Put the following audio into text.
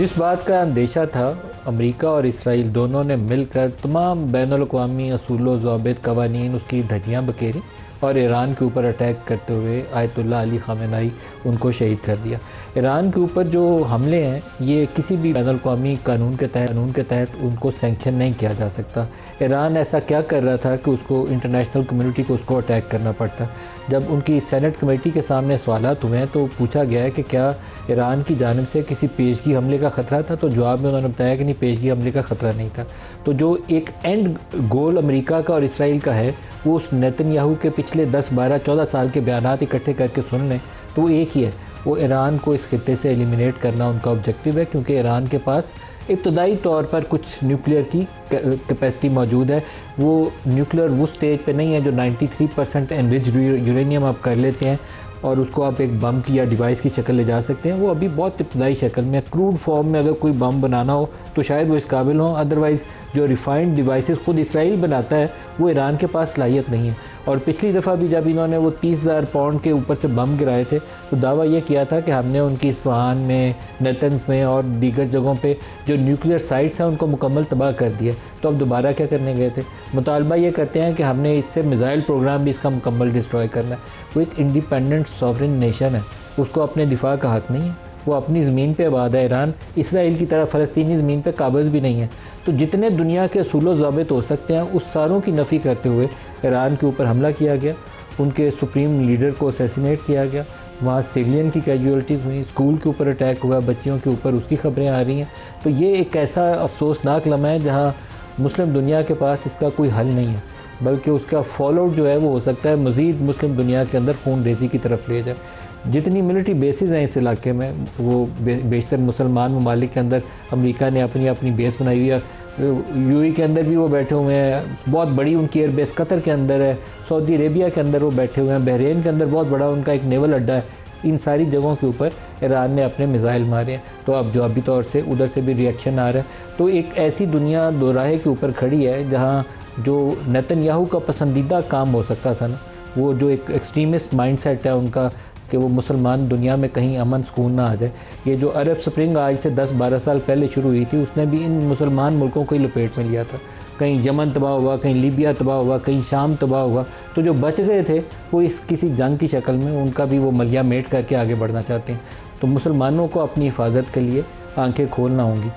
जिस बात का अंदेशा था, अमेरिका और इसराइल दोनों ने मिलकर तमाम बैनुल-अक़वामी असूल ज़वाबित कवानीन उसकी धज्जियाँ बखेरी और ईरान के ऊपर अटैक करते हुए आयतुल्लाह अली ख़ामेनी उनको शहीद कर दिया। ईरान के ऊपर जो हमले हैं, ये किसी भी बैनुल-अक़वामी कानून के तहत उनको सैंक्शन नहीं किया जा सकता। ईरान ऐसा क्या कर रहा था कि उसको इंटरनेशनल कम्युनिटी को उसको अटैक करना पड़ता। जब उनकी सेनेट कमेटी के सामने सवालात हुए हैं तो पूछा गया है कि क्या ईरान की जानिब से किसी पेशगी हमले का ख़तरा था, तो जवाब में उन्होंने बताया कि नहीं, पेशगी हमले का ख़तरा नहीं था। तो जो एक एंड गोल अमेरिका का और इसराइल का है, वो उस नेतन्याहू के पिछले 10, 12, 14 साल के बयानात इकट्ठे करके सुन लें तो वो एक ही है, वो ईरान को इस खित्ते से एलिमिनेट करना उनका ऑब्जेक्टिव है। क्योंकि ईरान के पास इब्तदाई तौर पर कुछ न्यूक्लियर की कैपेसिटी मौजूद है। वो न्यूक्लियर वो स्टेज पे नहीं है जो 93% एनरिच्ड यूरेनियम आप कर लेते हैं और उसको आप एक बम की या डिवाइस की शक्ल ले जा सकते हैं। वो अभी बहुत इब्तदाई शक्ल में, क्रूड फॉर्म में अगर कोई बम बनाना हो तो शायद वो इस काबिल हो। अदरवाइज़ जो रिफाइंड डिवाइसेस खुद इसराइल बनाता है, वो ईरान के पास सलाहियत नहीं है। और पिछली दफ़ा भी जब इन्होंने वो 30,000 पाउंड के ऊपर से बम गिराए थे तो दावा ये किया था कि हमने उनकी इस्फ़हान में, नेतन्स में और दीगर जगहों पे जो न्यूक्लियर साइट्स हैं उनको मुकम्मल तबाह कर दिया। तो अब दोबारा क्या करने गए थे? मुतालबा ये करते हैं कि हमने इससे मिसाइल प्रोग्राम भी इसका मुकम्मल डिस्ट्रॉय करना है। वो एक इंडिपेंडेंट सॉवरेन नेशन है, उसको अपने दिफा का हक़ नहीं है। वो अपनी ज़मीन पे आबाद है। ईरान इसराइल की तरह फ़लस्तीनी ज़मीन पे काबिज़ भी नहीं है। तो जितने दुनिया के असूल ज़ाबित हो सकते हैं, उस सारों की नफ़ी करते हुए ईरान के ऊपर हमला किया गया, उनके सुप्रीम लीडर को असैसिनेट किया गया, वहाँ सिविलियन की कैजुअलिटीज़ हुई, स्कूल के ऊपर अटैक हुआ, बच्चियों के ऊपर, उसकी ख़बरें आ रही हैं। तो ये एक ऐसा अफसोसनाक लम्हा है जहाँ मुस्लिम दुनिया के पास इसका कोई हल नहीं है, बल्कि उसका फॉलोआउट जो है वो हो सकता है मज़ीद मुस्लिम दुनिया के अंदर खून रेज़ी की तरफ ले जाए। जितनी मिलिट्री बेसिस हैं इस इलाके में, वो बेशतर मुसलमान ममालिक के अंदर अमेरिका ने अपनी अपनी बेस बनाई हुई है। यूएई के अंदर भी वो बैठे हुए हैं, बहुत बड़ी उनकी एयर बेस कतर के अंदर है, सऊदी अरेबिया के अंदर वो बैठे हुए हैं, बहरीन के अंदर बहुत बड़ा उनका एक नेवल अड्डा है। इन सारी जगहों के ऊपर ईरान ने अपने मिसाइल मारे हैं। तो अब जवाबी तौर से उधर से भी रिएक्शन आ रहा है। तो एक ऐसी दुनिया दोराहे के ऊपर खड़ी है जहाँ जो नेतन्याहू का पसंदीदा काम हो सकता था ना, वो जो एक एक्सट्रीमिस्ट माइंडसेट है उनका कि वो मुसलमान दुनिया में कहीं अमन सुकून ना आ जाए। ये जो अरब स्प्रिंग आज से 10-12 साल पहले शुरू हुई थी, उसने भी इन मुसलमान मुल्कों को ही लपेट में लिया था। कहीं यमन तबाह हुआ, कहीं लीबिया तबाह हुआ, कहीं शाम तबाह हुआ। तो जो बच गए थे वो इस किसी जंग की शक्ल में उनका भी वो मलिया मेट करके आगे बढ़ना चाहते हैं। तो मुसलमानों को अपनी हिफाजत के लिए आंखें खोलना होंगी।